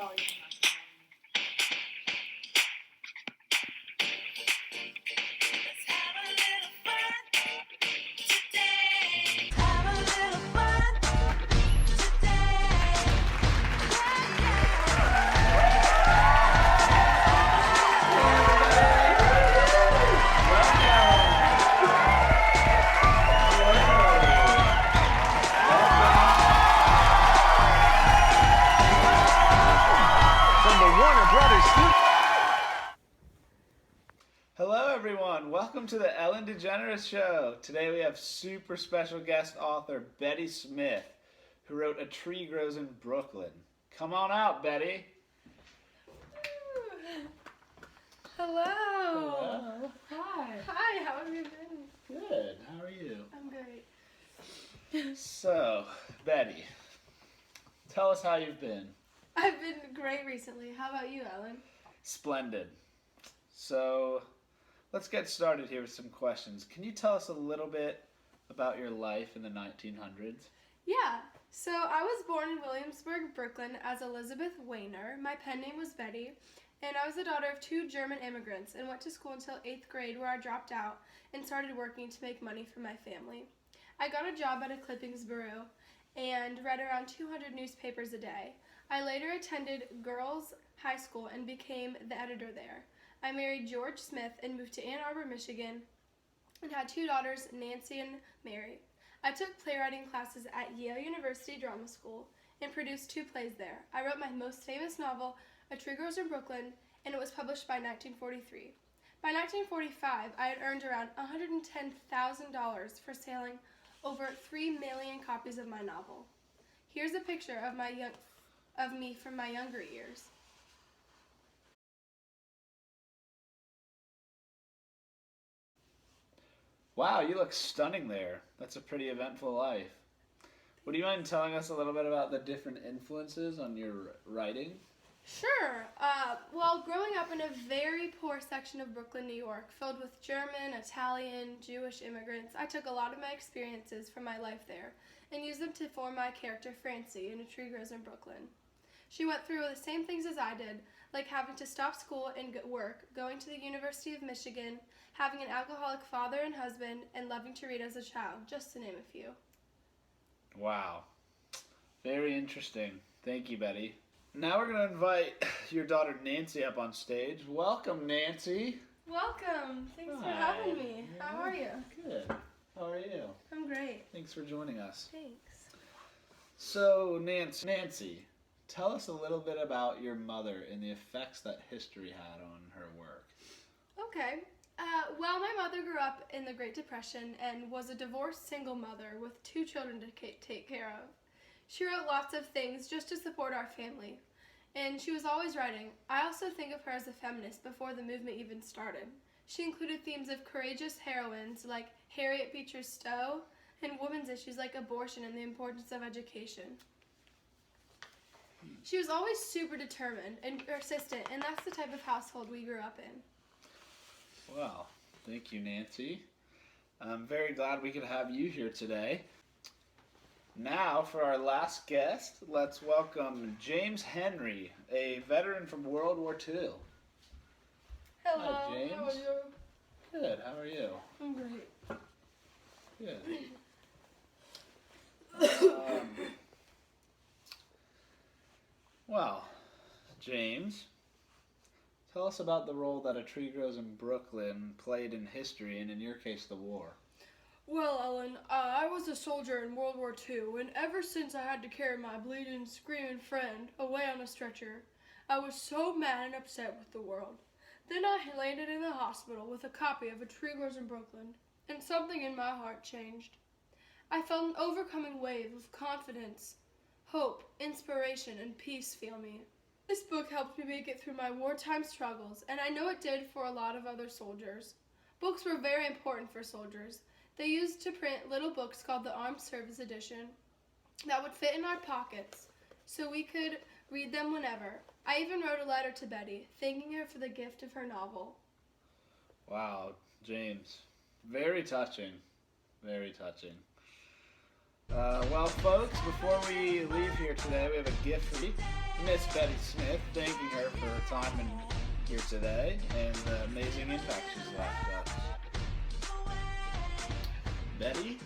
Oh, yeah. Let's have a little fun today. Have a little fun today. From the Warner Brothers Studios. Hello, everyone. Welcome to the Ellen DeGeneres Show. Today we have super special guest author Betty Smith, who wrote A Tree Grows in Brooklyn. Come on out, Betty. Hello. Hello. Hi. Hi, how have you been? Good. How are you? I'm great. So, Betty, tell us how you've been. I've been great recently. How about you, Ellen? Splendid. So, let's get started here with some questions. Can you tell us a little bit about your life in the 1900s? Yeah. So I was born in Williamsburg, Brooklyn as Elizabeth Weiner. My pen name was Betty. And I was the daughter of 2 German immigrants and went to school until 8th grade where I dropped out and started working to make money for my family. I got a job at a clippings bureau and read around 200 newspapers a day. I later attended Girls High School and became the editor there. I married George Smith and moved to Ann Arbor, Michigan, and had 2 daughters, Nancy and Mary. I took playwriting classes at Yale University Drama School and produced 2 plays there. I wrote my most famous novel, A Tree Grows in Brooklyn, and it was published by 1943. By 1945, I had earned around $110,000 for selling over 3 million copies of my novel. Here's a picture of me from my younger years. Wow, you look stunning there. That's a pretty eventful life. Would you mind telling us a little bit about the different influences on your writing? Sure. Well, growing up in a very poor section of Brooklyn, New York, filled with German, Italian, Jewish immigrants, I took a lot of my experiences from my life there and used them to form my character, Francie, in A Tree Grows in Brooklyn. She went through the same things as I did, like having to stop school and work, going to the University of Michigan, having an alcoholic father and husband, and loving to read as a child, just to name a few. Wow. Very interesting. Thank you, Betty. Now we're going to invite your daughter Nancy up on stage. Welcome, Nancy. Welcome. Thanks for Hi. having me. How are you? Good. How are you? I'm great. Thanks for joining us. Thanks. So, Nancy, tell us a little bit about your mother and the effects that history had on her work. Okay. Well, my mother grew up in the Great Depression and was a divorced single mother with 2 children to take care of. She wrote lots of things just to support our family, and she was always writing. I also think of her as a feminist before the movement even started. She included themes of courageous heroines like Harriet Beecher Stowe and women's issues like abortion and the importance of education. She was always super determined and persistent, and that's the type of household we grew up in. Well, thank you, Nancy. I'm very glad we could have you here today. Now, for our last guest, let's welcome James Henry, a veteran from World War II. Hello. Hi, James. How are you? Good, how are you? I'm great. Good. Well, James, tell us about the role that A Tree Grows in Brooklyn played in history, and in your case, the war. Well, Ellen, I was a soldier in World War II, and ever since I had to carry my bleeding, screaming friend away on a stretcher, I was so mad and upset with the world. Then I landed in the hospital with a copy of A Tree Grows in Brooklyn, and something in my heart changed. I felt an overcoming wave of confidence, hope, inspiration, and peace fill me. This book helped me make it through my wartime struggles, and I know it did for a lot of other soldiers. Books were very important for soldiers. They used to print little books called the Armed Service Edition that would fit in our pockets so we could read them whenever. I even wrote a letter to Betty, thanking her for the gift of her novel. Wow, James, very touching, very touching. Well, folks, before we leave here today, we have a gift for you. Miss Betty Smith, thanking her for her time here today and the amazing impact she's left us. Betty,